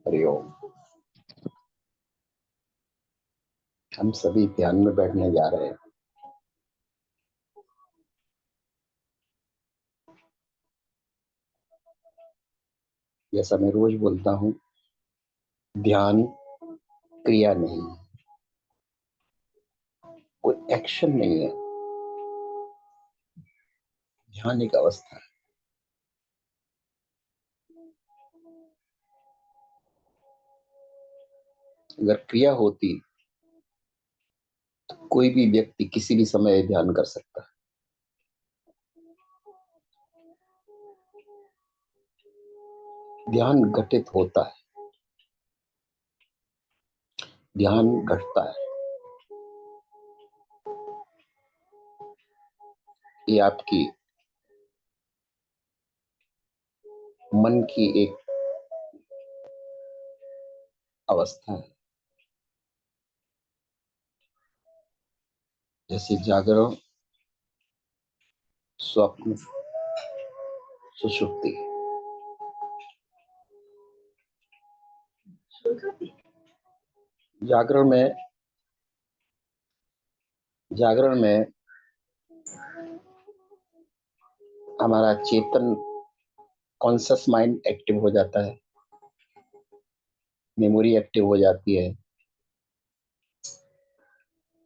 हरिओम। हम सभी ध्यान में बैठने जा रहे हैं। जैसा मैं रोज बोलता हूँ, ध्यान क्रिया नहीं है, कोई एक्शन नहीं है। ध्यान एक अवस्था है। अगर क्रिया होती तो कोई भी व्यक्ति किसी भी समय ध्यान कर सकता है। ध्यान घटित होता है, ध्यान घटता है। ये आपकी मन की एक अवस्था है। जैसे जागरण, स्वप्न, सुषुप्ति। जागरण में हमारा चेतन कॉन्शियस माइंड एक्टिव हो जाता है, मेमोरी एक्टिव हो जाती है,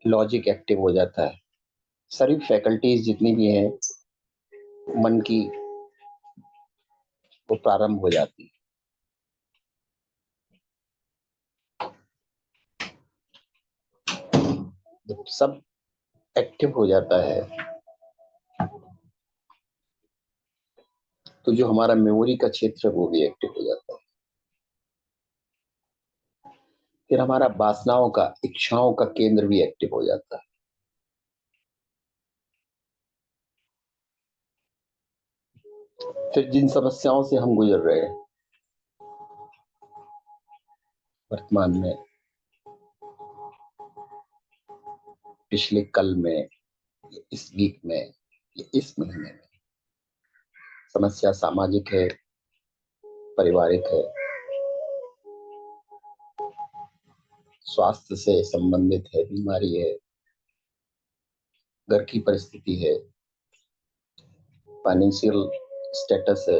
लॉजिक एक्टिव हो जाता है। सारी फैकल्टीज जितनी भी हैं मन की, वो प्रारंभ हो जाती है। जब सब एक्टिव हो जाता है तो जो हमारा मेमोरी का क्षेत्र है वो भी एक्टिव हो जाता है। फिर हमारा वासनाओं का, इच्छाओं का केंद्र भी एक्टिव हो जाता है। फिर जिन समस्याओं से हम गुजर रहे हैं वर्तमान में, पिछले कल में, इस वीक में, इस महीने में, समस्या सामाजिक है, पारिवारिक है, स्वास्थ्य से संबंधित है, बीमारी है, घर की परिस्थिति है, फाइनेंशियल स्टेटस है,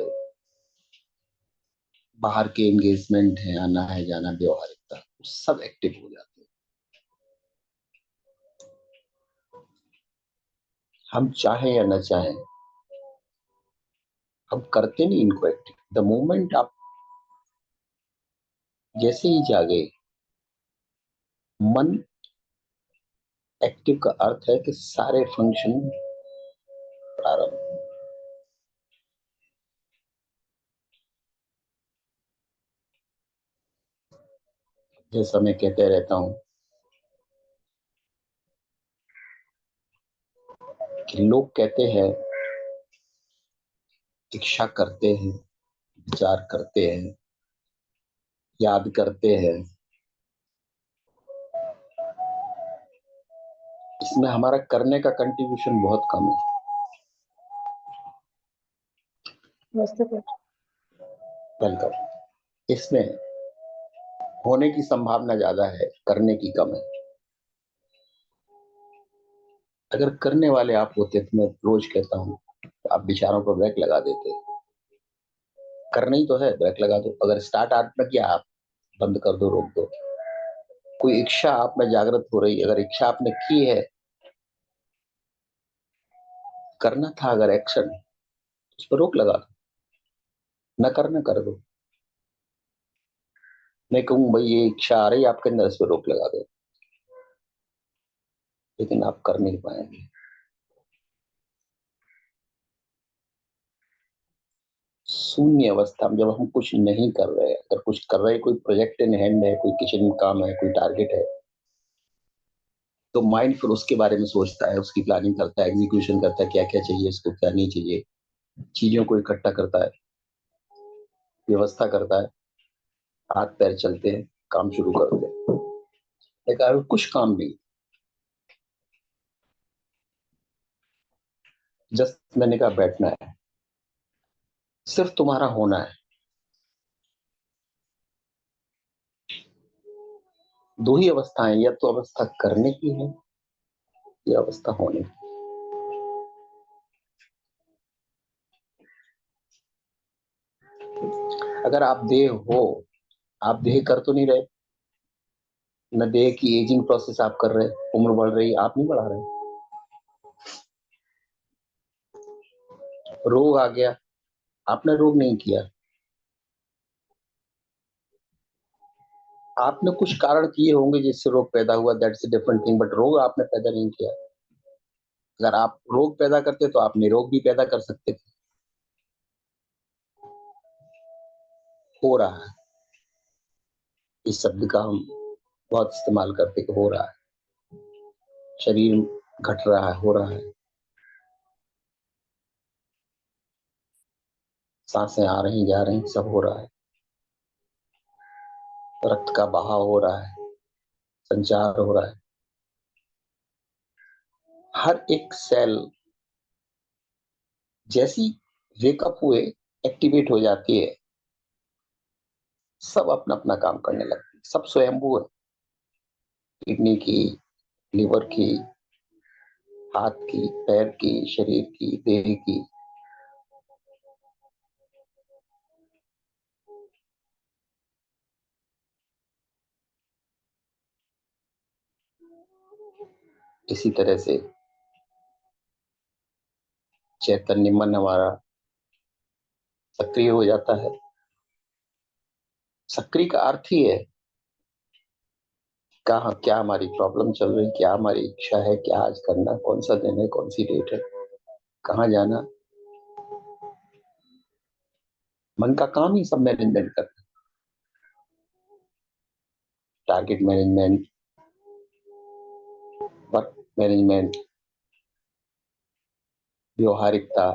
बाहर के एंगेजमेंट है, आना है जाना, व्यवहारिकता, सब एक्टिव हो जाते हैं। हम चाहे या न चाहें, हम करते नहीं इनको एक्टिव। द मोमेंट आप जैसे ही जागे, मन एक्टिव का अर्थ है कि सारे फंक्शन प्रारंभ। जैसा मैं कहते रहता हूं कि लोग कहते हैं, इच्छा करते हैं, विचार करते हैं, याद करते हैं, इसमें हमारा करने का कंट्रीब्यूशन बहुत कम है। वेलकम। इसमें होने की संभावना ज्यादा है, करने की कम है। अगर करने वाले आप होते तो मैं रोज कहता हूं, आप विचारों पर ब्रेक लगा देते। करना ही तो है, ब्रेक लगा दो। अगर स्टार्ट आप में किया, आप बंद कर दो, रोक दो। कोई इच्छा आप में जागृत हो रही, अगर इच्छा आपने की है, करना था अगर एक्शन, उस पर रोक लगा दो। न करना कर दो। मैं कहूँ भाई ये इच्छा आ रही है आपके अंदर, इस पर रोक लगा दो, लेकिन आप कर नहीं पाएंगे। शून्य अवस्था में जब हम कुछ नहीं कर रहे, अगर कुछ कर रहे, कोई प्रोजेक्ट इन हैंड है, कोई किचन में काम है, कोई टारगेट है, तो माइंड फिर उसके बारे में सोचता है, उसकी प्लानिंग करता है, एग्जीक्यूशन करता है, क्या क्या चाहिए इसको, क्या नहीं चाहिए, चीजों को इकट्ठा करता है, व्यवस्था करता है, हाथ पैर चलते हैं, काम शुरू करते हैं। लेकिन अगर कुछ काम नहीं, जस्ट मैंने कहा बैठना है, सिर्फ तुम्हारा होना है। दो ही अवस्थाएं, या तो अवस्था करने की है या अवस्था होने की। अगर आप देह हो, आप देह कर तो नहीं रहे, न देह की एजिंग प्रोसेस आप कर रहे, उम्र बढ़ रही, आप नहीं बढ़ा रहे। रोग आ गया, आपने रोग नहीं किया, आपने कुछ कारण किए होंगे जिससे रोग पैदा हुआ, that's a different thing, but रोग आपने पैदा नहीं किया। अगर आप रोग पैदा करते तो आप निरोग भी पैदा कर सकते थे। हो रहा है, इस शब्द का हम बहुत इस्तेमाल करते कि हो रहा है, शरीर घट रहा है, हो रहा है, सांसें आ रही जा रही, सब हो रहा है, रक्त का बहाव हो रहा है, संचार हो रहा है, हर एक सेल जैसी वेकअप हुए एक्टिवेट हो जाती है, सब अपना अपना काम करने लगती है, सब स्वयंभू है, किडनी की, लिवर की, हाथ की, पैर की, शरीर की, देह की। इसी तरह से चैतन्य मन हमारा सक्रिय हो जाता है। सक्रिय का अर्थ ही है कहा क्या हमारी प्रॉब्लम चल रही, क्या हमारी इच्छा है, क्या आज करना, कौन सा दिन है, कौन सी डेट है, कहाँ जाना। मन का काम ही सब मैनेजमेंट करना, टारगेट मैनेजमेंट, वर्क मैनेजमेंट, व्यवहारिकता,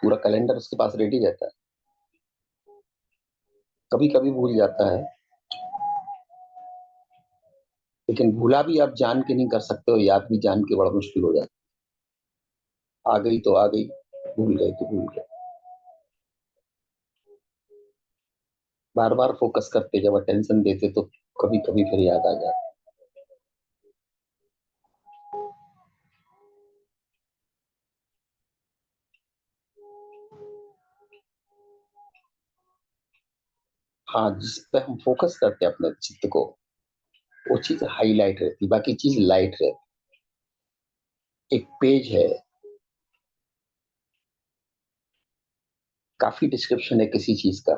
पूरा कैलेंडर उसके पास रेडी रहता है। कभी कभी भूल जाता है, लेकिन भूला भी आप जान के नहीं कर सकते हो, याद भी जान के बड़ा मुश्किल हो जाता है। आ गई तो आ गई, भूल गए तो भूल गए। बार बार फोकस करते, जब अटेंशन देते तो कभी कभी फिर याद आ जाता। हाँ, जिस पे हम फोकस करते हैं अपने चित्त को, वो चीज हाईलाइट रहती, बाकी चीज लाइट रहती। एक पेज है, काफी डिस्क्रिप्शन है किसी चीज का,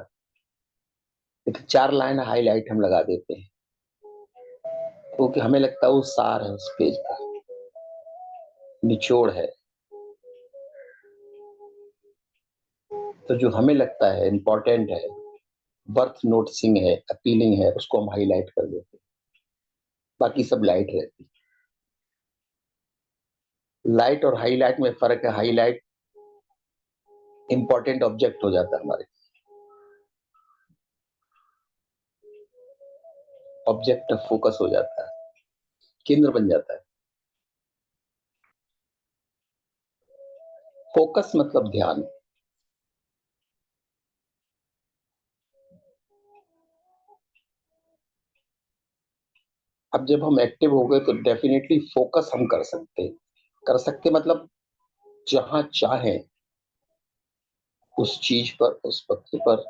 लेकिन चार लाइन हाईलाइट हम लगा देते हैं, क्योंकि हमें लगता है वो सार है उस पेज का, निचोड़ है। तो जो हमें लगता है इंपॉर्टेंट है, वर्थ नोटिसिंग है, अपीलिंग है, उसको हम हाईलाइट कर देते हैं, बाकी सब लाइट रहती। लाइट और हाईलाइट में फर्क है, हाईलाइट इंपॉर्टेंट ऑब्जेक्ट हो जाता है हमारे, ऑब्जेक्ट फोकस हो जाता है, केंद्र बन जाता है। फोकस मतलब ध्यान। अब जब हम एक्टिव हो गए तो डेफिनेटली फोकस हम कर सकते हैं, कर सकते मतलब जहां चाहे उस चीज पर, उस वक्त पर।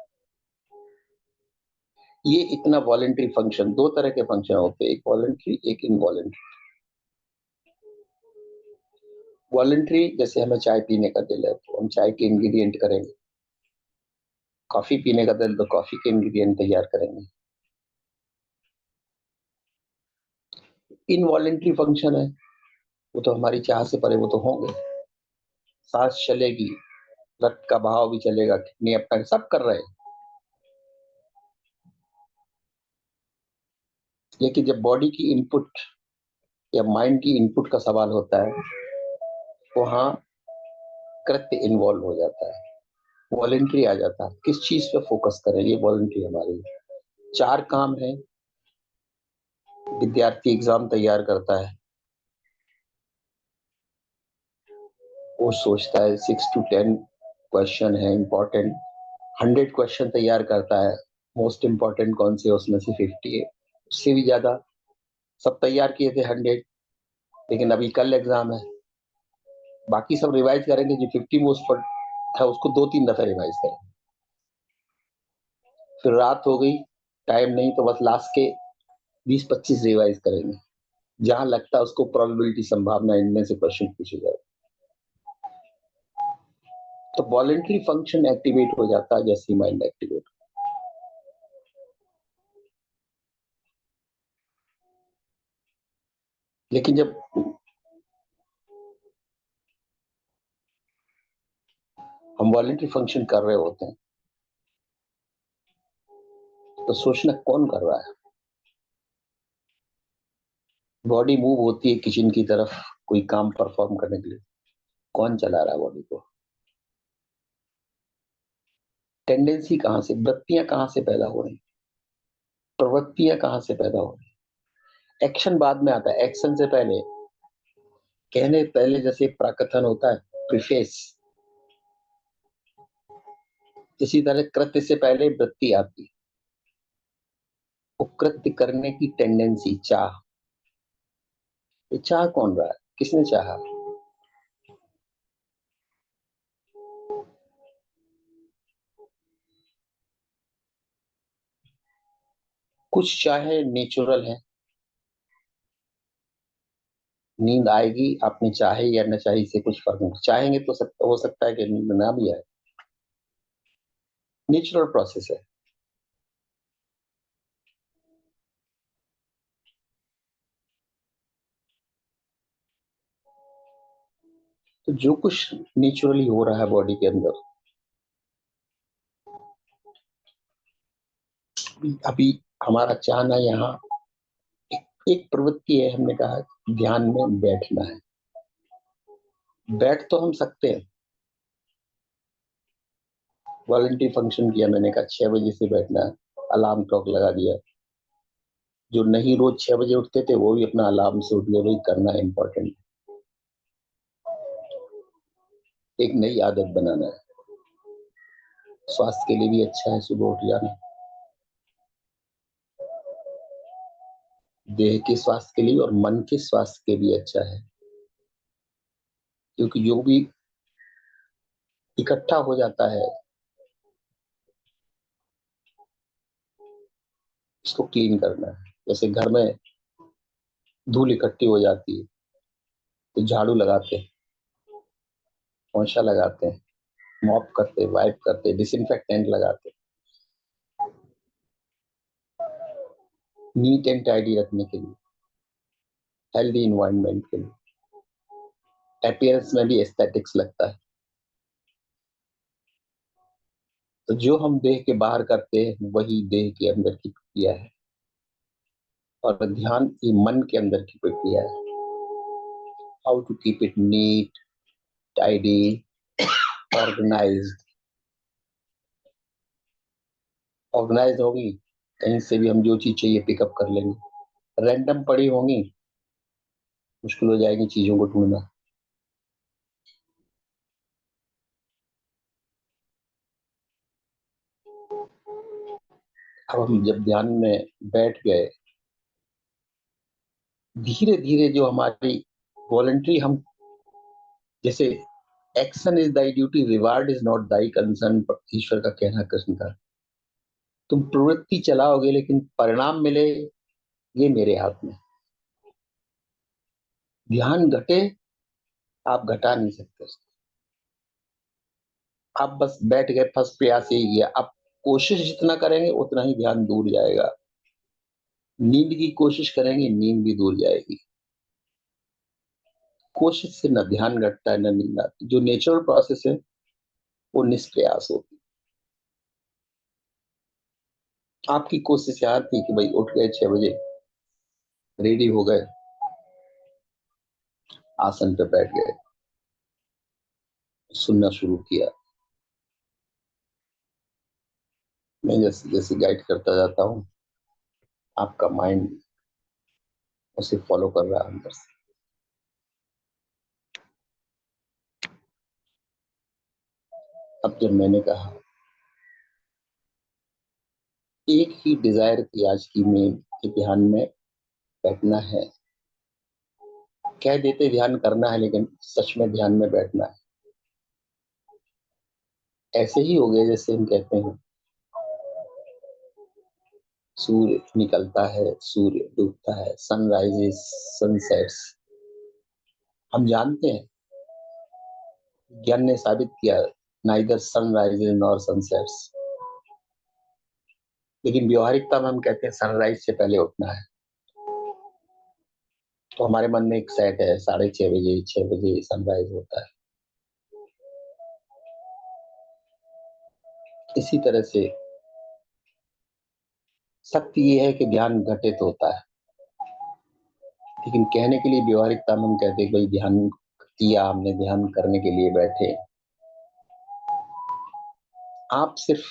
ये इतना वॉलेंट्री फंक्शन, दो तरह के फंक्शन होते हैं, एक वॉलेंट्री एक इनवॉलेंट्री। वॉलेंट्री जैसे हमें चाय पीने का दिल है तो हम चाय के इंग्रेडिएंट करेंगे, कॉफी पीने का दिल तो कॉफी के इंग्रेडिएंट तैयार करेंगे। इनवॉलेंट्री फंक्शन है, वो तो हमारी चाह से परे, वो तो होंगे। सांस चलेगी, रक्त का बहाव भी चलेगा, किडनी अपना सब कर रहे हैं, लेकिन जब बॉडी की इनपुट या माइंड की इनपुट का सवाल होता है, वहां कृत्य इन्वॉल्व हो जाता है, वॉलेंट्री आ जाता है। किस चीज पे फोकस करें, ये वॉलेंट्री हमारी। चार काम है, विद्यार्थी एग्जाम तैयार करता है, वो सोचता है 6 to 10 क्वेश्चन है इंपॉर्टेंट, 100 क्वेश्चन तैयार करता है, मोस्ट इंपॉर्टेंट कौन से उसमें से 50 है, उससे भी ज्यादा सब तैयार किए थे 100, लेकिन अभी कल एग्जाम है, बाकी सब रिवाइज करेंगे। जो 50 मोस्ट पर था उसको 2-3 दफा रिवाइज करेंगे। फिर रात हो गई, टाइम नहीं तो बस लास्ट के 20-25 रिवाइज करेंगे, जहां लगता है उसको प्रोबेबिलिटी संभावना इनमें से क्वेश्चन पूछे जाए। तो वॉलेंट्री फंक्शन एक्टिवेट हो जाता है जैसे ही माइंड एक्टिवेट। लेकिन जब हम वॉलेंट्री फंक्शन कर रहे होते हैं तो सोचना कौन कर रहा है। बॉडी मूव होती है किचन की तरफ कोई काम परफॉर्म करने के लिए, कौन चला रहा है बॉडी को। टेंडेंसी कहां से, वृत्तियां कहां से पैदा हो रही, प्रवृत्तियां कहां से पैदा हो रही। एक्शन बाद में आता है, एक्शन से पहले, कहने पहले जैसे प्राकथन होता है, प्रीफेस, इसी तरह कृत्य से पहले वृत्ति आती है। वो कृत्य करने की टेंडेंसी, चाह। ये चाह कौन रहा है, किसने चाहा। कुछ चाहे नेचुरल है, नींद आएगी, आपने चाहे या न चाहे से कुछ फर्क नहीं, चाहेंगे तो हो सकता है कि नींद ना भी आए, नेचुरल प्रोसेस है। तो जो कुछ नेचुरली हो रहा है बॉडी के अंदर, अभी हमारा चाहना यहाँ एक प्रवृत्ति है। हमने कहा ध्यान में बैठना है, बैठ तो हम सकते हैं। वॉलंटरी फंक्शन किया, मैंने कहा 6 बजे से बैठना है, अलार्म क्लॉक लगा दिया। जो नहीं रोज 6 बजे उठते थे वो भी अपना अलार्म से उठ गए, वही करना है, इंपॉर्टेंट। एक नई आदत बनाना है, स्वास्थ्य के लिए भी अच्छा है सुबह उठ जाना, देह के स्वास्थ्य के लिए और मन के स्वास्थ्य के लिए अच्छा है। क्योंकि जो भी इकट्ठा हो जाता है उसको क्लीन करना है। जैसे घर में धूल इकट्ठी हो जाती है तो झाड़ू लगाते हैं, पोंछा लगाते हैं, मॉप करते, वाइप करते, डिसइंफेक्टेंट लगाते, नीट एंड टाइडी रखने के लिए, हेल्दी इन्वायरमेंट के लिए, अपीयरेंस में भी एस्थेटिक्स लगता है। तो जो हम देह के बाहर करते हैं वही देह के अंदर की प्रक्रिया है, और ध्यान ये मन के अंदर की प्रक्रिया है। How to keep it neat, tidy, organised. Organise होगी, कहीं से भी हम जो चीज चाहिए पिकअप कर लेंगे। रैंडम पड़ी होंगी, मुश्किल हो जाएगी चीजों को ढूंढना। अब हम जब ध्यान में बैठ गए, धीरे धीरे जो हमारी वॉलंटरी, हम जैसे action is thy duty, reward is not thy concern, ईश्वर का कहना, कृष्ण का। तुम प्रवृत्ति चलाओगे लेकिन परिणाम मिले ये मेरे हाथ में। ध्यान घटे, आप घटा नहीं सकते। आप बस बैठ गए, फर्स्ट प्रयास यही किया, आप कोशिश जितना करेंगे उतना ही ध्यान दूर जाएगा। नींद की कोशिश करेंगे, नींद भी दूर जाएगी। कोशिश से न ध्यान घटता है न नींद आती। जो नेचुरल प्रोसेस है वो निष्प्रयास होती। आपकी कोशिश यहाँ थी कि भाई उठ गए 6 बजे, रेडी हो गए, आसन पे बैठ गए, सुनना शुरू किया। मैं जैसे जैसे गाइड करता जाता हूँ, आपका माइंड उसे फॉलो कर रहा है अंदर से। अब जब मैंने कहा एक ही डिजायर थी आज की में कि ध्यान में बैठना है। कह देते ध्यान करना है, लेकिन सच में ध्यान में बैठना है। ऐसे ही हो गया जैसे हम कहते हैं, सूर्य निकलता है, सूर्य डूबता है, सनराइजेस, सनसेट्स। हम जानते हैं, ज्ञान ने साबित किया, नाइदर सनराइजेस नॉर सनसेट्स। लेकिन व्यवहारिकता में हम कहते हैं सनराइज से पहले उठना है। तो हमारे मन में एक सेट है, 6:30 बजे, 6 बजे सनराइज होता है। इसी तरह से सत्य ये है कि ध्यान घटित होता है, लेकिन कहने के लिए व्यवहारिकता में हम कहते हैं भाई ध्यान किया, हमने ध्यान करने के लिए बैठे। आप सिर्फ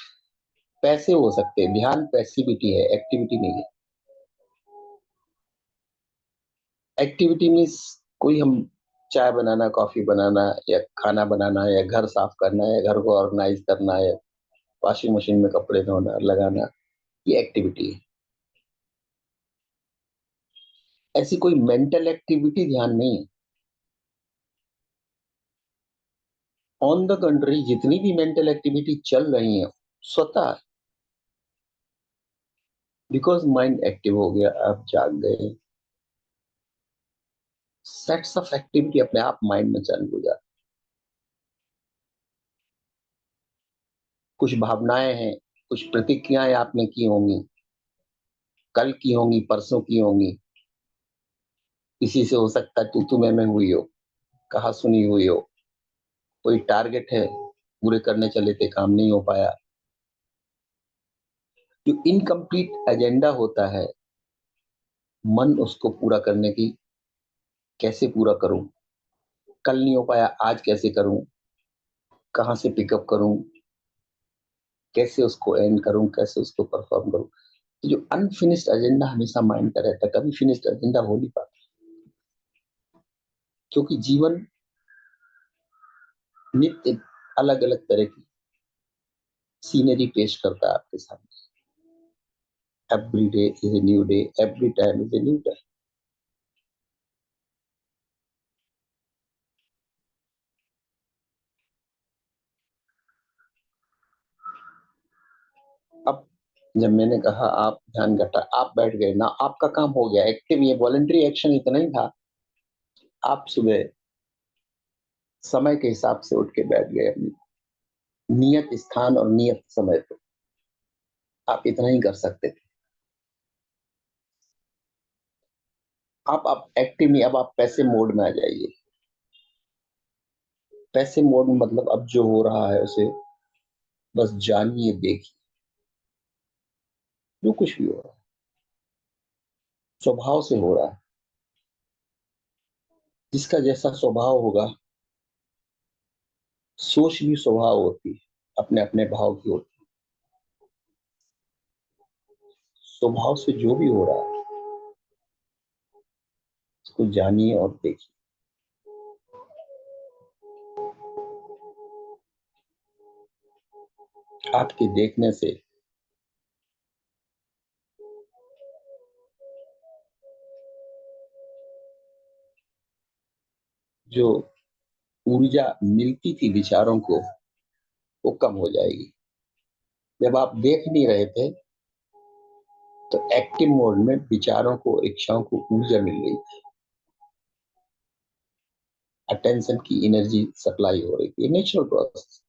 पैसे हो सकते हैं, ध्यान पैसिविटी है, एक्टिविटी नहीं है। एक्टिविटी मीन्स कोई हम चाय बनाना, कॉफी बनाना, या खाना बनाना, या घर साफ करना, या घर को ऑर्गेनाइज करना, या वॉशिंग मशीन में कपड़े धोना लगाना, ये एक्टिविटी है। ऐसी कोई मेंटल एक्टिविटी ध्यान नहीं है। ऑन द कंट्री जितनी भी मेंटल एक्टिविटी चल रही है स्वतः, बिकॉज माइंड एक्टिव हो गया, आप जाग गए, सेट्स ऑफ एक्टिविटी अपने आप माइंड में चालू हो जाती। कुछ भावनाएं हैं, कुछ प्रतिक्रियाएं आपने की होंगी, कल की होंगी, परसों की होंगी। किसी से हो सकता है तू मैं हुई हो, कहा सुनी हुई हो। कोई टारगेट है, पूरे करने चले थे, काम नहीं हो पाया। जो इनकम्प्लीट एजेंडा होता है, मन उसको पूरा करने की, कैसे पूरा करूं, कल नहीं हो पाया, आज कैसे करूं, कहां से पिकअप करूं, कैसे उसको एंड करूं, कैसे उसको परफॉर्म करूं। तो जो अनफिनिश्ड एजेंडा हमेशा माइंड का रहता है, कभी फिनिश्ड एजेंडा हो नहीं पाता, क्योंकि जीवन नित्य अलग अलग तरह की सीनरी पेश करता है आपके सामने। Every day is a new day, every time is a new time. अब जब मैंने कहा आप ध्यान घटा, आप बैठ गए ना, आपका काम हो गया एक्टिव। ये वॉलंटरी एक्शन इतना ही था, आप सुबह समय के हिसाब से उठ के बैठ गए अपनी नियत स्थान और नियत समय पे। आप इतना ही कर सकते थे। आप एक्टिव नहीं, अब आप पैसे मोड में आ जाइए। पैसे मोड में मतलब अब जो हो रहा है उसे बस जानिए, देखिए। जो कुछ भी हो रहा है स्वभाव से हो रहा है। जिसका जैसा स्वभाव होगा, सोच भी स्वभाव होती है, अपने अपने भाव की होती है। स्वभाव से जो भी हो रहा है उसको जानिए और देखिए। आपके देखने से जो ऊर्जा मिलती थी विचारों को, वो कम हो जाएगी। जब आप देख नहीं रहे थे तो एक्टिव मोड में विचारों को, इच्छाओं को ऊर्जा मिल गई थी, अटेंशन की एनर्जी सप्लाई हो रही थी, नेचुरल प्रोसेस।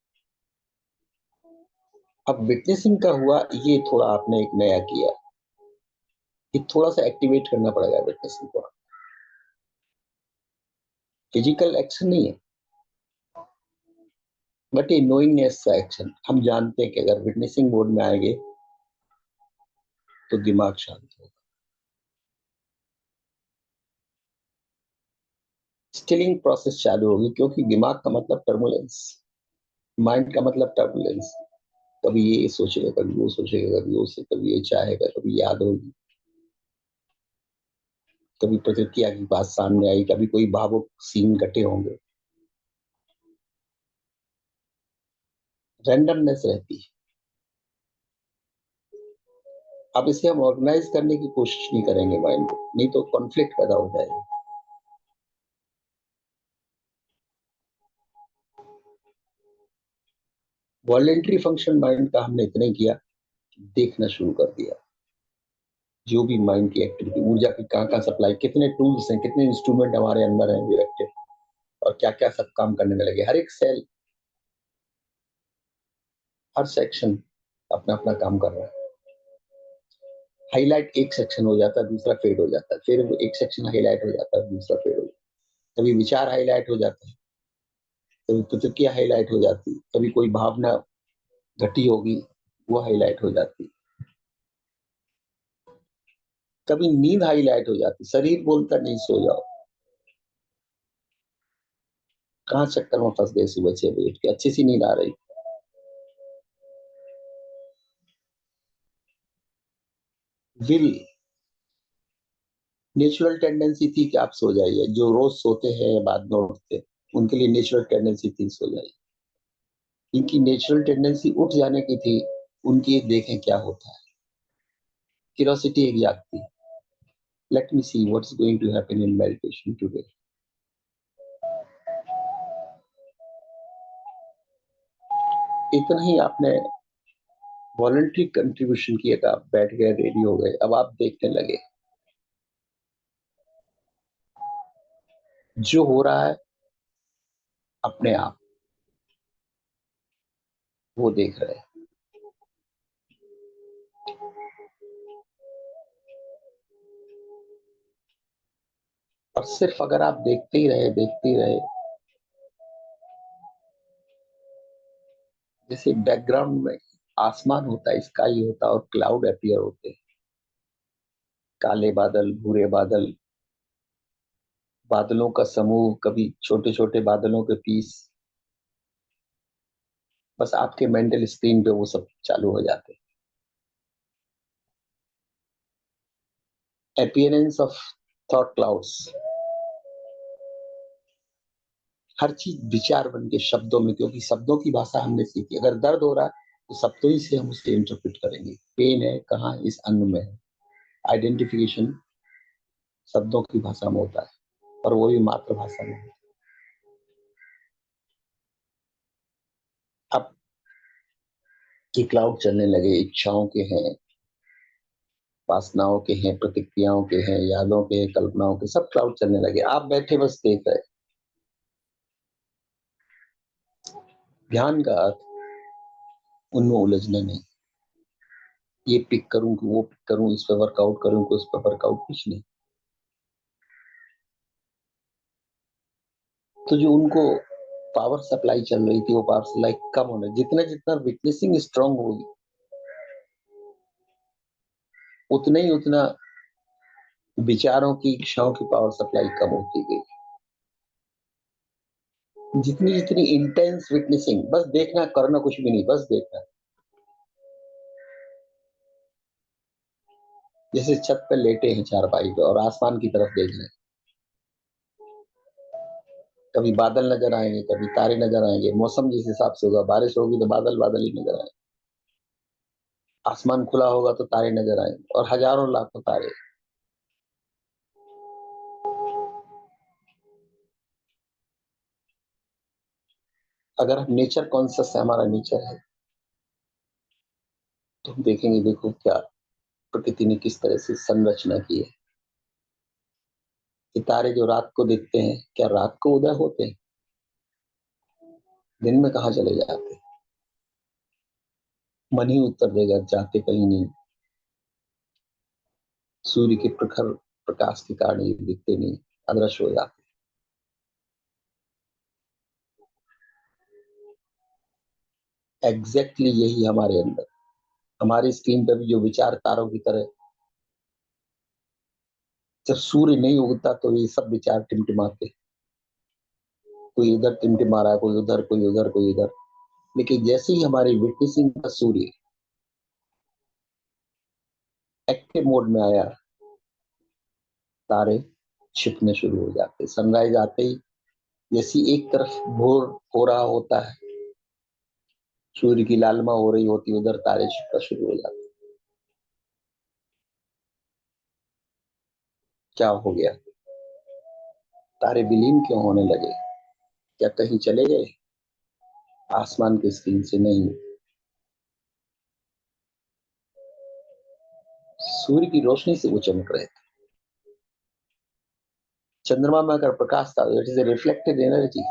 अब विटनेसिंग का हुआ, ये थोड़ा आपने एक नया किया, ये थोड़ा सा एक्टिवेट करना पड़ेगा विटनेसिंग को। फिजिकल एक्शन नहीं है, बट ये नोइंगनेस का एक्शन। हम जानते हैं कि अगर विटनेसिंग मोड में आएंगे तो दिमाग शांत होगा, स्टिलिंग प्रोसेस चालू होगी, क्योंकि दिमाग का मतलब टर्बुलेंस, माइंड का मतलब टर्बुलेंस। कभी ये सोचेगा, कभी वो सोचेगा, कभी वो से, कभी ये चाहेगा, कभी याद होगी, कभी प्रतिक्रिया की बात सामने आई, कभी कोई भावुक सीन घटे होंगे। रैंडमनेस रहती है। अब इसे हम ऑर्गेनाइज करने की कोशिश नहीं करेंगे माइंड को, नहीं तो कॉन्फ्लिक्ट पैदा हो जाएगा। वॉलेंट्री फंक्शन माइंड का हमने इतना ही किया, देखना शुरू कर दिया जो भी माइंड की एक्टिविटी, ऊर्जा की कहाँ कहाँ सप्लाई, कितने टूल्स हैं, कितने इंस्ट्रूमेंट हमारे अंदर हैं डायरेक्टेड, और क्या क्या सब काम करने में लगे। हर एक सेल, हर सेक्शन अपना अपना काम कर रहा है। हाईलाइट एक सेक्शन हो जाता है, दूसरा फेड हो जाता है, फिर एक सेक्शन हाईलाइट हो जाता है, दूसरा फेड हो जाता है। कभी विचार हाईलाइट हो जाता है, कभी प्रतिक्रिया हाईलाइट हो जाती है, कभी कोई भावना घटी होगी वो हाईलाइट हो जाती, कभी नींद हाईलाइट हो जाती, शरीर बोलता नहीं सो जाओ। कहाँ चक्कर में फंस गए, सुबह 6 बजे उठ के अच्छी सी नींद आ रही। विल, नेचुरल टेंडेंसी थी कि आप सो जाइए, जो रोज सोते हैं बाद में उठते, उनके लिए नेचुरल टेंडेंसी थी सो जाइए। इनकी नेचुरल टेंडेंसी उठ जाने की थी, उनकी देखें क्या होता है, क्यूरियोसिटी एक जागती, let me see what is going to happen in meditation today. इतना ही आपने वॉलंटरी कंट्रीब्यूशन किया था, आप बैठ गए, रेडी हो गए, अब आप देखने लगे जो हो रहा है अपने आप, वो देख रहे हैं। और सिर्फ अगर आप देखते ही रहे, देखते ही रहे, जैसे बैकग्राउंड में आसमान होता है, स्काई होता है, और क्लाउड अपीयर होते हैं, काले बादल, भूरे बादल, बादलों का समूह, कभी छोटे छोटे बादलों के पीस, बस आपके मेंटल स्क्रीन पे वो सब चालू हो जाते हैं। अपीयरेंस ऑफ थॉट क्लाउड्स, हर चीज विचार बन के शब्दों में, क्योंकि शब्दों की भाषा हमने सीखी। अगर दर्द हो रहा है तो शब्दों ही से हम उसे इंटरप्रेट करेंगे, पेन है कहाँ, इस अंग में है। आइडेंटिफिकेशन शब्दों की भाषा में होता है, और वो भी मातृभाषा में। अब कि क्लाउड चलने लगे, इच्छाओं के हैं, वासनाओं के हैं, प्रतिक्रियाओं के हैं, यादों के हैं, कल्पनाओं के, सब क्लाउड चलने लगे। आप बैठे बस देख रहे। ध्यान का अर्थ उनमें उलझना नहीं, ये पिक करूं कि वो पिक करूं, इस पर वर्कआउट करूं कि उस पर वर्कआउट, कुछ नहीं। तो जो उनको पावर सप्लाई चल रही थी, वो पावर सप्लाई कम होने, जितना जितना विटनेसिंग स्ट्रांग होगी, उतना ही उतना विचारों की, इच्छाओं की पावर सप्लाई कम होती गई। जितनी जितनी इंटेंस विटनेसिंग, बस देखना, करना कुछ भी नहीं, बस देखना। जैसे छत पे लेटे हैं चारपाई पे और आसमान की तरफ देख रहे हैं, कभी बादल नजर आएंगे, कभी तारे नजर आएंगे, मौसम जिस हिसाब से होगा, बारिश होगी तो बादल बादल ही नजर आएंगे, आसमान खुला होगा तो तारे नजर आएंगे, और हजारों लाखों तारे। अगर हम नेचर कॉन्शियस है, हमारा नेचर है, तो हम देखेंगे, देखो क्या प्रकृति ने किस तरह से संरचना की है। सितारे जो रात को दिखते हैं, क्या रात को उदय होते हैं? दिन में कहाँ चले जाते हैं? मन ही उत्तर देगा, जाते कहीं नहीं। सूर्य के प्रखर प्रकाश के कारण ये दिखते नहीं, अदृश्य हो जाते। एग्जैक्टली यही हमारे अंदर, हमारी स्क्रीन पर भी जो विचार तारों की तरह, जब सूर्य नहीं उगता तो ये सब विचार टिमटिमाते, कोई इधर टिमटिमा रहा है, कोई उधर, कोई उधर, कोई इधर। लेकिन जैसे ही हमारी विटनेसिंग का सूर्य एक्टिव मोड में आया, तारे छिपने शुरू हो जाते। सनराइज आते ही, जैसी एक तरफ भोर हो रहा होता है, सूर्य की लालिमा हो रही होती, उधर तारे छिपना शुरू हो जाते। क्या हो गया? तारे विलीन क्यों होने लगे? क्या कहीं चले गए? आसमान की स्क्रीन से नहीं, सूर्य की रोशनी से वो चमक रहे थे। चंद्रमा में अगर प्रकाश था, it is a reflected energy.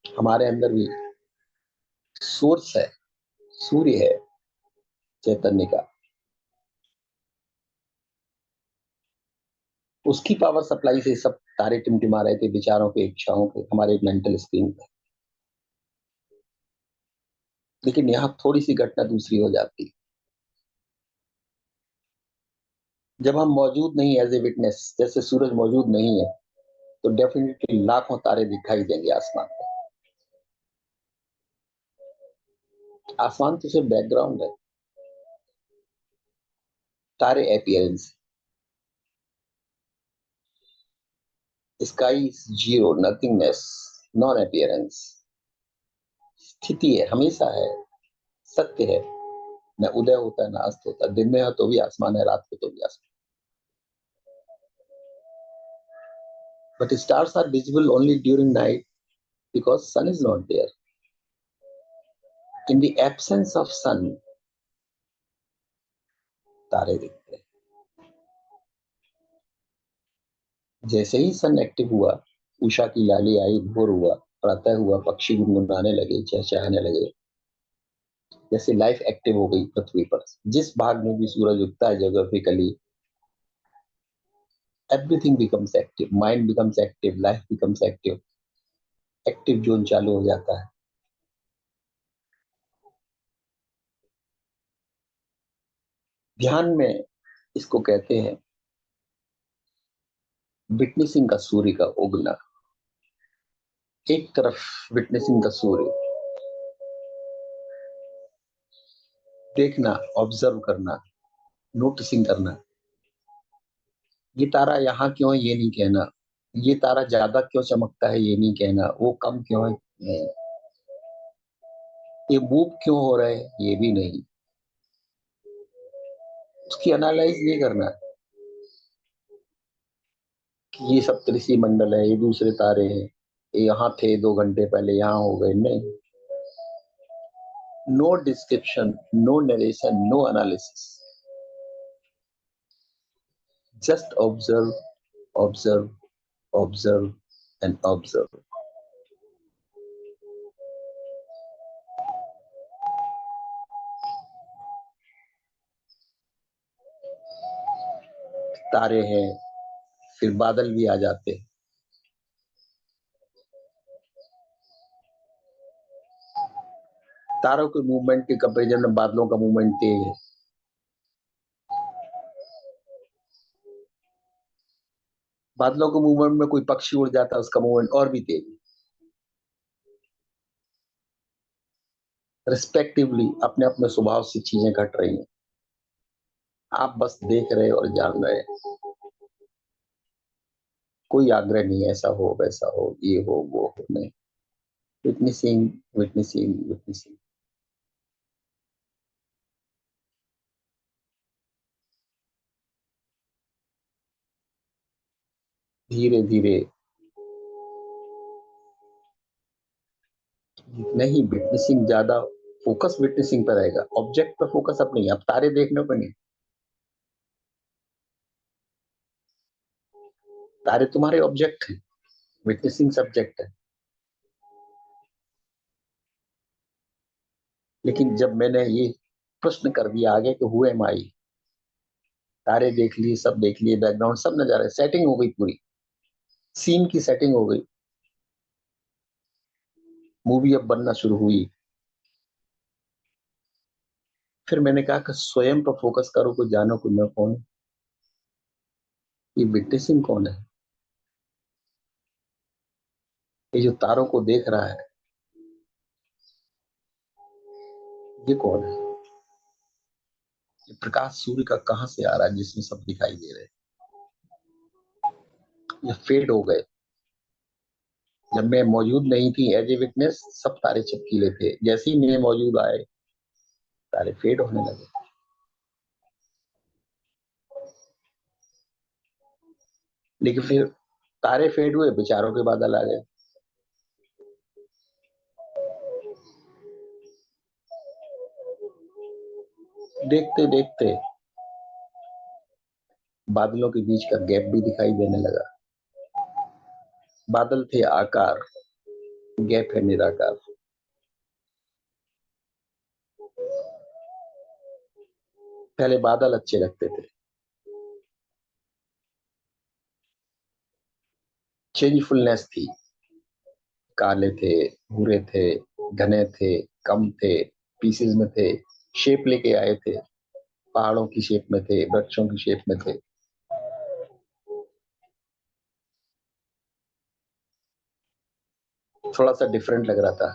हमारे अंदर भी सोर्स है, सूर्य है चैतन्य का, उसकी पावर सप्लाई से सब तारे टिमटिमा रहे थे, विचारों के, इच्छाओं के, हमारे मेंटल स्क्रीन पे। लेकिन यहाँ थोड़ी सी घटना दूसरी हो जाती। जब हम मौजूद नहीं एज ए विटनेस, जैसे सूरज मौजूद नहीं है, तो डेफिनेटली लाखों तारे दिखाई देंगे आसमान पर। आसमान तो सिर्फ बैकग्राउंड है, तारे appearance. Sky is zero, nothingness, non appearance. स्थिति है, हमेशा है, सत्य है। न उदय होता है न अस्त होता है, दिन में है तो भी आसमान है, रात को तो भी आसमान। But stars are visible only during night because sun is not there. In the absence of sun, तारे दिखते हैं। जैसे ही सन एक्टिव हुआ, उषा की लाली आई, भोर हुआ, प्रातः हुआ, पक्षी गुनगुनाने लगे, चहचहाने लगे। जैसे लाइफ एक्टिव हो गई पृथ्वी पर। जिस भाग में भी सूरज उगता है geographically, everything becomes active, mind becomes active, life becomes active. Active zone चालू हो जाता है। ध्यान में इसको कहते हैं विटनेसिंग का सूर्य का उगना। एक तरफ विटनेसिंग का सूर्य, देखना, ऑब्जर्व करना, नोटिसिंग करना। ये तारा यहाँ क्यों है ये नहीं कहना, ये तारा ज्यादा क्यों चमकता है ये नहीं कहना, वो कम क्यों है नहीं, ये मूव क्यों हो रहा है ये भी नहीं। उसकी एनालाइज नहीं करना कि ये सप्तऋषि मंडल है, ये दूसरे तारे हैं, ये यहाँ थे 2 घंटे पहले, यहाँ हो गए, नहीं। No description, no narration, no analysis, just observe, observe, observe and observe. तारे हैं, फिर बादल भी आ जाते हैं। तारों के मूवमेंट के कंपेरिजन में बादलों का मूवमेंट तेज है। बादलों के मूवमेंट में कोई पक्षी उड़ जाता है, उसका मूवमेंट और भी तेज है। रिस्पेक्टिवली अपने अपने स्वभाव से चीजें घट रही हैं, आप बस देख रहे और जान रहे। कोई आग्रह नहीं, ऐसा हो वैसा हो, ये हो वो हो, नहीं। Witnessing, witnessing, witnessing. धीरे धीरे। नहीं, विटनेसिंग ज्यादा फोकस विटनेसिंग पर रहेगा, ऑब्जेक्ट पर फोकस अब नहीं, अब तारे देखने पर नहीं। तारे तुम्हारे ऑब्जेक्ट हैं, विटनेसिंग सब्जेक्ट है। लेकिन जब मैंने ये प्रश्न कर दिया आगे कि हु एम आई, तारे देख लिए, सब देख लिए, बैकग्राउंड सब नजारे, सेटिंग हो गई पूरी, सीन की सेटिंग हो गई, मूवी अब बनना शुरू हुई। फिर मैंने कहा कि स्वयं पर फोकस करो, को जानो कि मैं कौन हूं। ये विटनेसिंग कौन है? ये जो तारों को देख रहा है, ये कौन है? ये प्रकाश सूर्य का कहां से आ रहा है जिसमें सब दिखाई दे रहे हैं? ये फेड हो गए। जब मैं मौजूद नहीं थी एज ए विटनेस, सब तारे चमकीले थे, जैसे ही मैं मौजूद आए, तारे फेड होने लगे। लेकिन फिर तारे फेड हुए, विचारों के बादल आ गए। देखते देखते बादलों के बीच का गैप भी दिखाई देने लगा। बादल थे आकार, गैप है निराकार। पहले बादल अच्छे लगते थे, चेंजफुलनेस थी। काले थे, भूरे थे, घने थे, कम थे, पीसेस में थे, शेप लेके आए थे। पहाड़ों की शेप में थे, वृक्षों की शेप में थे। थोड़ा सा डिफरेंट लग रहा था।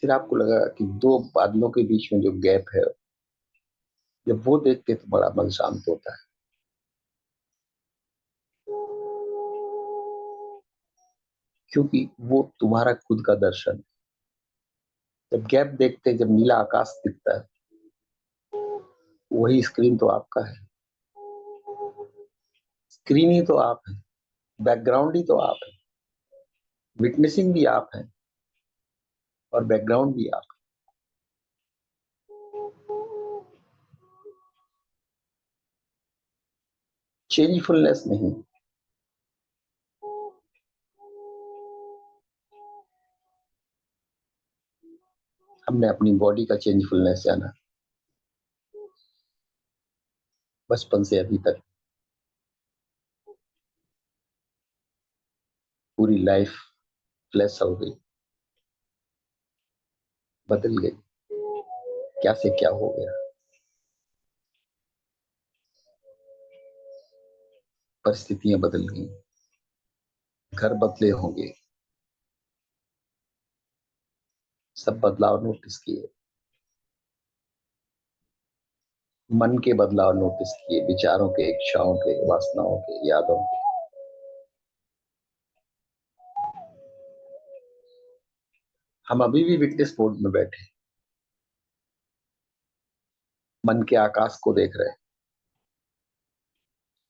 फिर आपको लगा कि दो बादलों के बीच में जो गैप है, जब वो देखते तो बड़ा मन शांत होता है। क्योंकि वो तुम्हारा खुद का दर्शन है। जब गैप देखते, जब नीला आकाश दिखता है, वही स्क्रीन तो आपका है। स्क्रीन ही तो आप है, बैकग्राउंड ही तो आप है, विटनेसिंग भी आप है और बैकग्राउंड भी आप। चेंजफुलनेस नहीं। हमने अपनी बॉडी का चेंजफुलनेस जाना, बचपन से अभी तक। पूरी लाइफ फ्लैश हो गई, बदल गई। क्या से क्या हो गया, परिस्थितियां बदल गई, घर बदले होंगे, सब बदलाव नोटिस किए। मन के बदलाव नोटिस किए, विचारों के, इच्छाओं के, वासनाओं के, यादों के। हम अभी भी विटनेस मोड में बैठे, मन के आकाश को देख रहे हैं।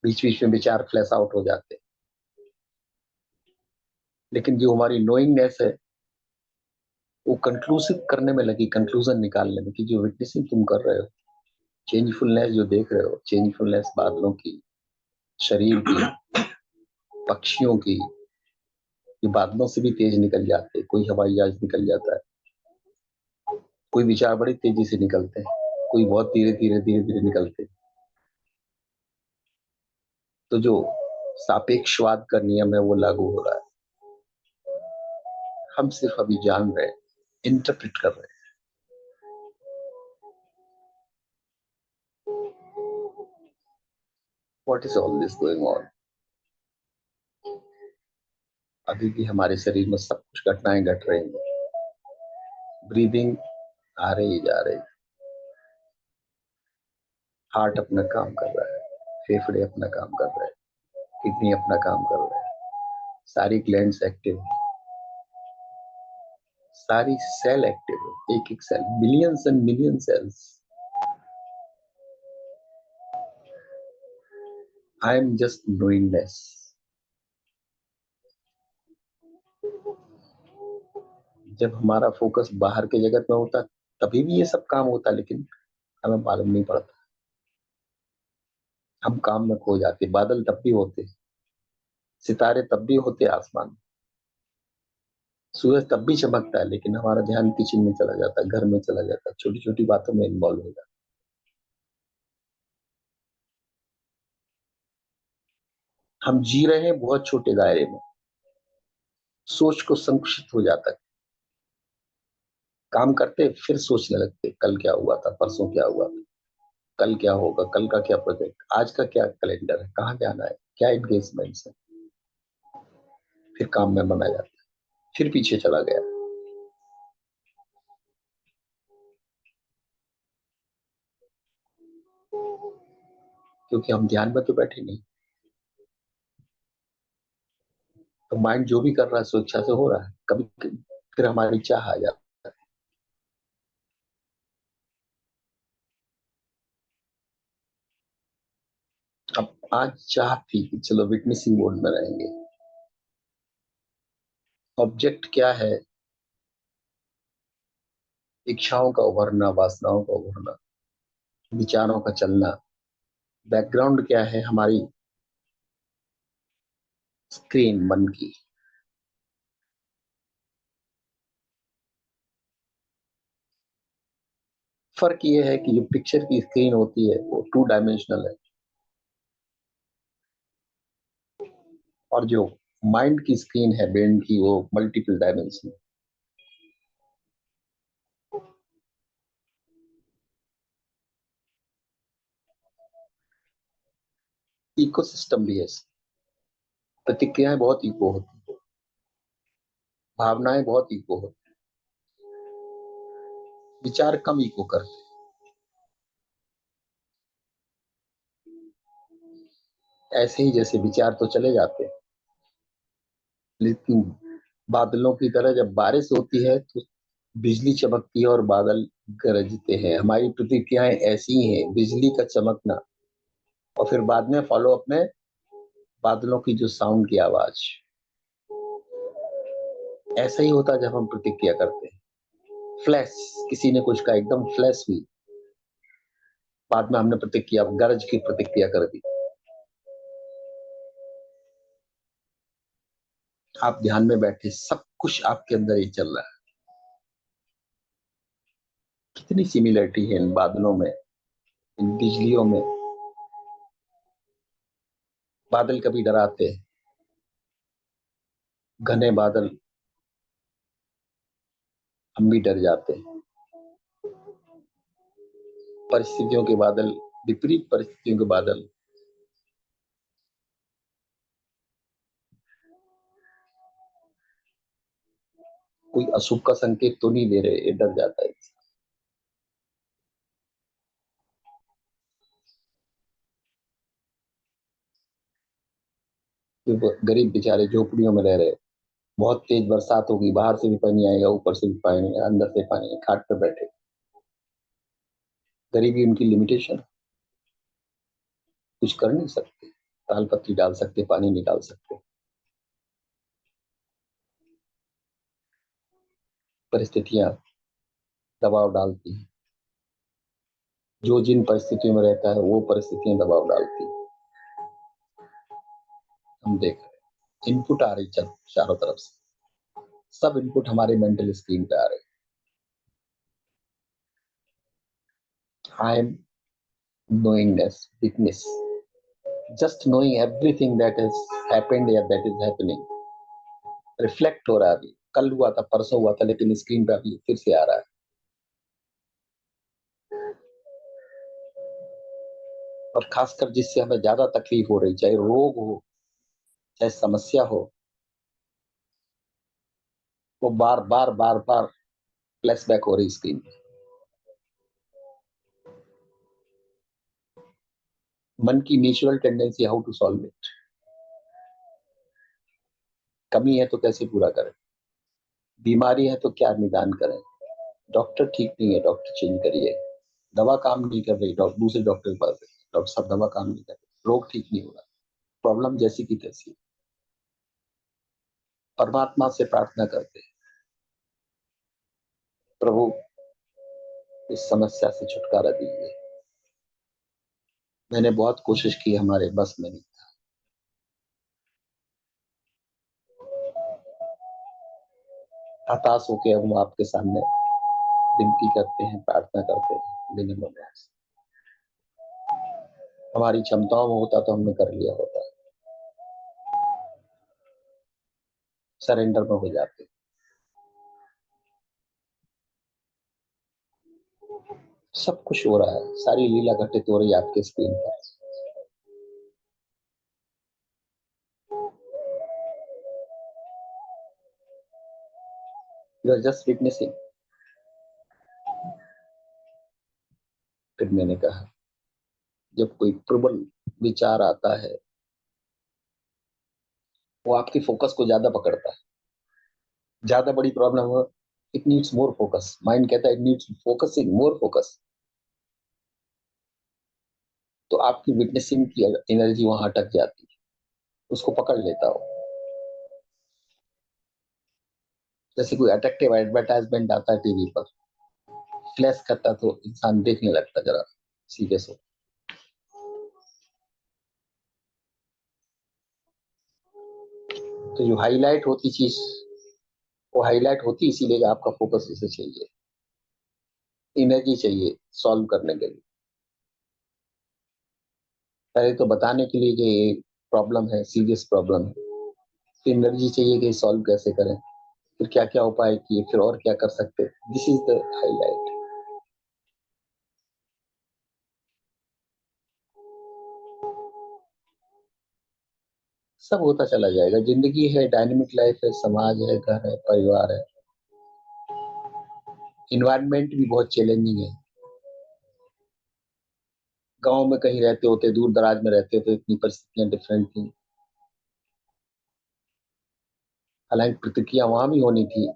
बीच बीच में विचार फ्लैश आउट हो जाते हैं, लेकिन जो हमारी नोइंगनेस है, वो कंक्लूसिव करने में लगी, कंक्लूजन निकालने में, कि जो विटनेसिंग तुम कर रहे हो, चेंजफुलनेस जो देख रहे हो, चेंजफुलनेस बादलों की, शरीर की, पक्षियों की, ये बादलों से भी तेज निकल जाते हैं। कोई हवाई जहाज निकल जाता है, कोई विचार बड़ी तेजी से निकलते हैं, कोई बहुत धीरे धीरे धीरे धीरे निकलते हैं। तो जो सापेक्षवाद का नियम है वो लागू हो रहा है। हम सिर्फ अभी जान रहे हैं, इंटरप्रेट कर रहे हैं। What is all this going on? अभी भी हमारे शरीर में सब कुछ घटनाएं घट रही हैं। ब्रीदिंग आ रही जा रही, हार्ट अपना काम कर रहा है, फेफड़े अपना काम कर रहे हैं, किडनी अपना काम कर रहे हैं, सारी ग्लैंड्स एक्टिव है, सारी सेल एक्टिव है, एक एक cell, millions and million cells. I am just knowingness. जब हमारा फोकस बाहर के जगत में होता, तभी भी ये सब काम होता, लेकिन हमें मालूम नहीं पड़ता। हम काम में खो जाते, बादल तब भी होते, सितारे तब भी होते आसमान में, सूरज तब भी चमकता है, लेकिन हमारा ध्यान किचन में चला जाता है, घर में चला जाता है, छोटी छोटी बातों में इन्वॉल्व हो जाता है। हम जी रहे हैं बहुत छोटे दायरे में, सोच को संकुचित हो जाता है। काम करते फिर सोचने लगते, कल क्या हुआ था, परसों क्या हुआ था, कल क्या होगा, कल का क्या प्रोजेक्ट, आज का क्या कैलेंडर है, कहाँ जाना है, क्या एंगेजमेंट्स है। फिर काम में बना जाता है, फिर पीछे चला गया, क्योंकि हम ध्यान में तो बैठे नहीं। तो माइंड जो भी कर रहा है स्वेच्छा से हो रहा है, कभी फिर हमारी चाह आ जाती है। अब आज चाह थी कि चलो विटनेसिंग मोड में रहेंगे। ऑब्जेक्ट क्या है? इच्छाओं का उभरना, वासनाओं का उभरना, विचारों का चलना। बैकग्राउंड क्या है? हमारी स्क्रीन मन की। फर्क ये है कि जो पिक्चर की स्क्रीन होती है वो टू डायमेंशनल है, और जो माइंड की स्क्रीन है ब्रेन की, वो मल्टीपल डायमेंशन। इकोसिस्टम भी है। प्रतिक्रियाएं बहुत इको होती है, भावनाएं बहुत इको होती है, विचार कम इको करते हैं। ऐसे ही जैसे विचार तो चले जाते हैं, लेकिन बादलों की तरह जब बारिश होती है तो बिजली चमकती है और बादल गरजते हैं। हमारी प्रतिक्रियाएं ऐसी ही हैं, बिजली का चमकना और फिर बाद में फॉलो अप में बादलों की जो साउंड की आवाज। ऐसा ही होता है जब हम प्रतिक्रिया करते हैं। फ्लैश, किसी ने कुछ कहा, एकदम फ्लैश हुई, बाद में हमने प्रतिक्रिया, गरज की प्रतिक्रिया कर दी। आप ध्यान में बैठे, सब कुछ आपके अंदर ही चल रहा है। कितनी सिमिलरिटी है इन बादलों में, इन बिजलियों में। बादल कभी डराते हैं, घने बादल, हम भी डर जाते हैं। परिस्थितियों के बादल, विपरीत परिस्थितियों के बादल, कोई अशुभ का संकेत तो नहीं दे रहे, ये डर जाता है। गरीब बेचारे झोपड़ियों में रह रहे, बहुत तेज बरसात होगी, बाहर से भी पानी आएगा, ऊपर से भी पानी आएगा, अंदर से पानी, खाट पे बैठे। गरीबी उनकी लिमिटेशन, कुछ कर नहीं सकते। ताल पत्ती डाल सकते, पानी निकाल सकते। परिस्थितियां दबाव डालती हैं, जो जिन परिस्थितियों में रहता है वो परिस्थितियां दबाव डालती हैं। हम देख रहे हैं इनपुट आ रही चारों तरफ से, सब इनपुट हमारे मेंटल स्क्रीन पे आ रहे हैं। I am knowingness, witness, just knowing everything that is happened या दैट इज हैपनिंग। रिफ्लेक्ट हो रहा है, अभी कल हुआ था, परसों हुआ था, लेकिन स्क्रीन पे अभी फिर से आ रहा है। और खासकर जिससे हमें ज्यादा तकलीफ हो रही, चाहे रोग हो, चाहे समस्या हो, वो बार बार बार बार फ्लैशबैक हो रही स्क्रीन पे। मन की natural tendency, how to solve it. कमी है तो कैसे पूरा करें, बीमारी है तो क्या निदान करें। डॉक्टर ठीक नहीं है, डॉक्टर चेंज करिए। दवा काम नहीं कर रही, डॉक्टर दूसरे डॉक्टर के पास जाइए। डॉक्टर साहब दवा काम नहीं कर रही, रोग ठीक नहीं हो रहा, प्रॉब्लम जैसी की तैसी। परमात्मा से प्रार्थना करते हैं, प्रभु इस समस्या से छुटकारा दीजिए। मैंने बहुत कोशिश की, हमारे बस में नहीं। हताश होकर हम आपके सामने विनती करते हैं, प्रार्थना करते हैं विनम्र भाव से। हमारी क्षमताओं में होता तो हमने कर लिया होता, सरेंडर में हो जाते। सब कुछ हो रहा है, सारी लीला घटित हो रही है आपके स्क्रीन पर। You are just witnessing. फिर मैंने कहा, जब कोई प्रबल विचार आता है, वो आपके फोकस को ज्यादा पकड़ता है। ज्यादा बड़ी प्रॉब्लम हो, it needs more focus. Mind कहता है it needs focusing, more focus. तो आपकी विटनेसिंग की एनर्जी वहां अटक जाती है, उसको पकड़ लेता हो। जैसे कोई अट्रैक्टिव एडवर्टाइजमेंट आता है टीवी पर, फ्लैश करता तो इंसान देखने लगता जरा सीरियस हो। तो जो हाईलाइट होती चीज, वो हाईलाइट होती इसीलिए आपका फोकस इसे चाहिए, एनर्जी चाहिए सॉल्व करने के लिए। पहले तो बताने के लिए कि ये प्रॉब्लम है, सीरियस प्रॉब्लम है, फिर एनर्जी चाहिए कि सॉल्व कैसे करें, फिर क्या क्या उपाय किए, फिर और क्या कर सकते। This is the highlight. सब होता चला जाएगा, जिंदगी है, डायनेमिक लाइफ है, समाज है, घर है, परिवार है, इन्वायरमेंट भी बहुत चैलेंजिंग है। गांव में कहीं रहते होते, दूर दराज में रहते तो इतनी परिस्थितियां डिफरेंट थी। हालांकि प्रतिक्रिया वहां भी होनी थी,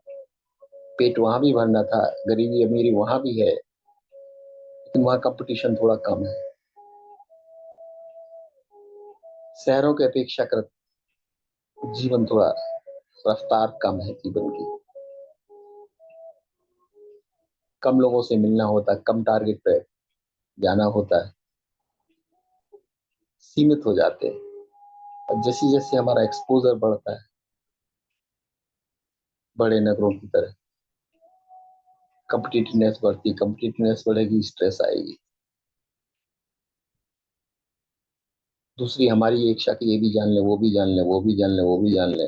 पेट वहां भी भरना था, गरीबी अमीरी वहां भी है, लेकिन वहां कंपटीशन थोड़ा कम है। शहरों के अपेक्षाकृत जीवन थोड़ा, रफ्तार कम है जीवन की, कम लोगों से मिलना होता है, कम टारगेट पे जाना होता है, सीमित हो जाते हैं। और जैसे जैसे हमारा एक्सपोजर बढ़ता है बड़े नगरों की तरह, कॉम्पिटिटिवनेस बढ़ती, कॉम्पिटिटिवनेस बढ़ेगी, स्ट्रेस आएगी। दूसरी हमारी इच्छा कि ये भी जान ले, वो भी जान ले, वो भी जान ले, वो भी जान ले,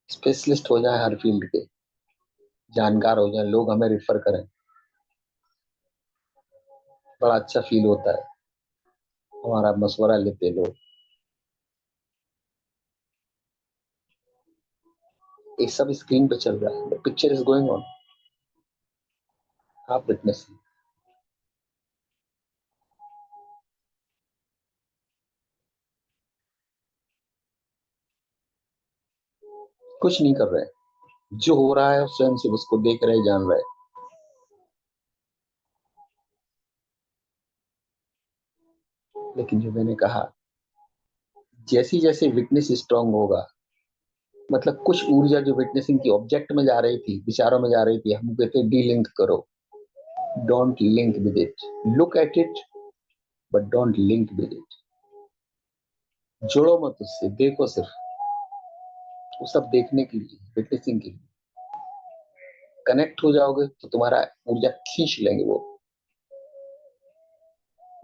स्पेशलिस्ट हो जाए हर फील्ड के, जानकार हो जाए, लोग हमें रिफर करें, बड़ा अच्छा फील होता है, हमारा मशवरा लेते लोग। ये सब स्क्रीन पे चल रहा है, पिक्चर इज गोइंग ऑन, आप विटनेस। कुछ नहीं कर रहे, जो हो रहा है स्वयं से उसको देख रहे, जान रहे। लेकिन जो मैंने कहा, जैसी जैसे विटनेस स्ट्रांग होगा, मतलब कुछ ऊर्जा जो विटनेसिंग की ऑब्जेक्ट में जा रही थी, विचारों में जा रही थी, हम कहते डी लिंक करो, don't link with it, look at it but don't link with it. जोड़ो मत उससे, देखो सिर्फ, वो सब देखने के लिए, विटनेसिंग के लिए। कनेक्ट हो जाओगे तो तुम्हारा ऊर्जा खींच लेंगे वो।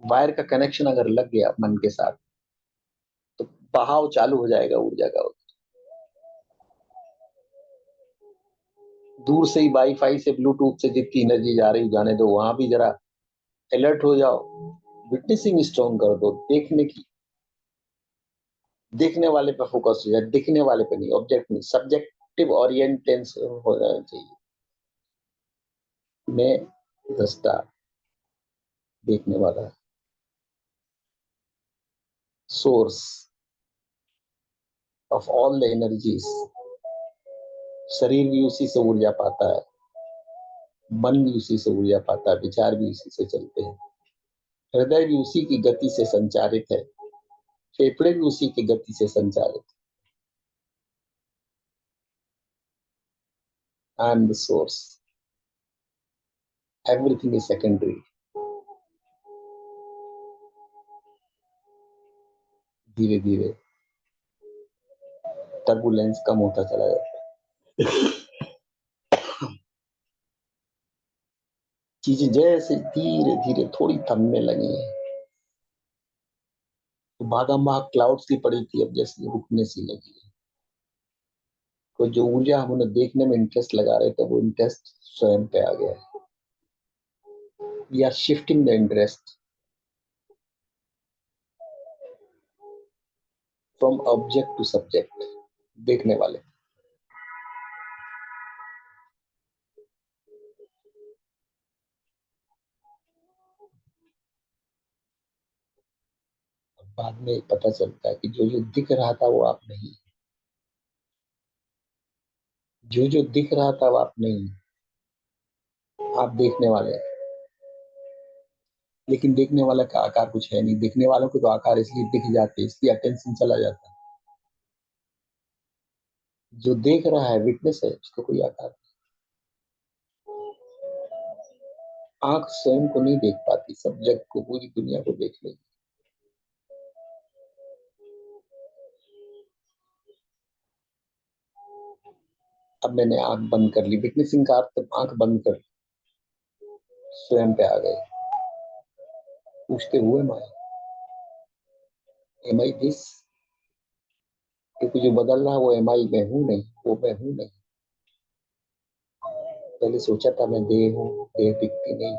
वायर का कनेक्शन अगर लग गया मन के साथ, तो बहाव चालू हो जाएगा ऊर्जा का। दूर से ही वाईफाई से, ब्लूटूथ से जितनी एनर्जी जा रही जाने दो, वहां भी जरा अलर्ट हो जाओ, विटनेसिंग स्ट्रॉन्ग कर दो, देखने की, देखने वाले पे फोकस हो जाए, दिखने वाले पे नहीं, ऑब्जेक्ट नहीं, सब्जेक्टिव ओरिएंटेंस हो जाना चाहिए। मैं दृष्टा, देखने वाला, source of all the energies. शरीर भी उसी से ऊर्जा पाता है, मन भी उसी से ऊर्जा पाता है, विचार भी उसी से चलते हैं, हृदय भी उसी की गति से संचारित है, फेफड़े भी उसी की गति से संचालित। I am the source, everything is secondary. धीरे धीरे टर्बुलेंस कम होता चला जाता है, चीजें जैसे धीरे धीरे थोड़ी थमने लगी है। तो भागम भाग क्लाउड्स की पड़ी थी, अब जैसे रुकने सी लगी है। तो जो ऊर्जा हम उन्हें देखने में इंटरेस्ट लगा रहे थे, वो इंटरेस्ट स्वयं पे आ गया है। We are shifting the interest from object to subject, देखने वाले। बाद में पता चलता है कि जो जो दिख रहा था वो आप नहीं, जो जो दिख रहा था वो आप नहीं, आप देखने वाले हैं। लेकिन देखने वाला का आकार कुछ है नहीं, देखने वालों को तो आकार इसलिए दिख जाते, इसलिए अटेंशन चला जाता है। जो देख रहा है विटनेस है, उसका कोई आकार नहीं। आंख स्वयं को नहीं देख पाती, सब जग को, पूरी दुनिया को देख लेगी। अब मैंने आंख बंद कर ली, विटनेसिंग का अर्थ आंख बंद कर, स्वयं पे आ गए। पूछते हुए मैं एम आई दिस, क्योंकि जो बदल रहा है वो एम आई मैं हूं नहीं, वो मैं हूं नहीं। पहले सोचा था मैं देह हूँ, देह दिखती नहीं।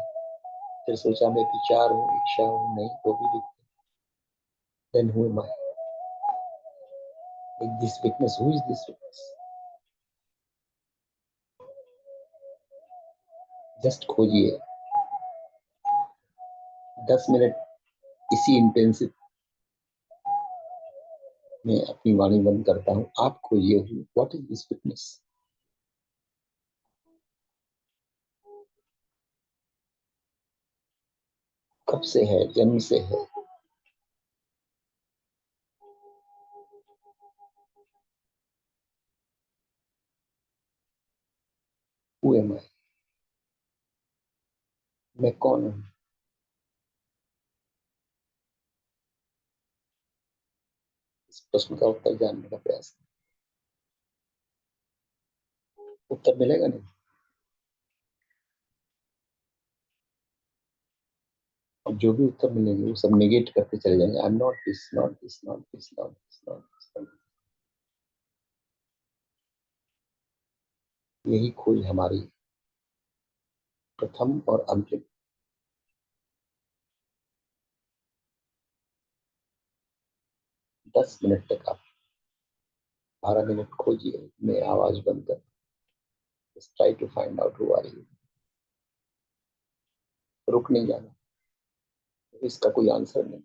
फिर सोचा मैं विचार हूँ, इच्छा हूँ, नहीं वो भी दिखती। Then who am I? This witness, who is this witness? Just खोजिए। 10 मिनट इसी इंटेंसिटी में अपनी वाणी बंद करता हूँ, आप खोजिए व्हाट इज दिस विटनेस। कब से है? जन्म से है। Who am I? मैं कौन हूँ? इस प्रश्न का उत्तर जानने का प्रयास करें। उत्तर मिलेगा नहीं। और जो भी उत्तर मिलेंगे वो सब निगेट करते चले जाएंगे। I am not this, not this, not this, not this, not this. यही खोज हमारी प्रथम और अंतिम। 10 मिनट तक आप 12 मिनट खोजिए, मैं आवाज बंद कर, try to find out who are you. रुक नहीं जाना, इसका कोई आंसर नहीं।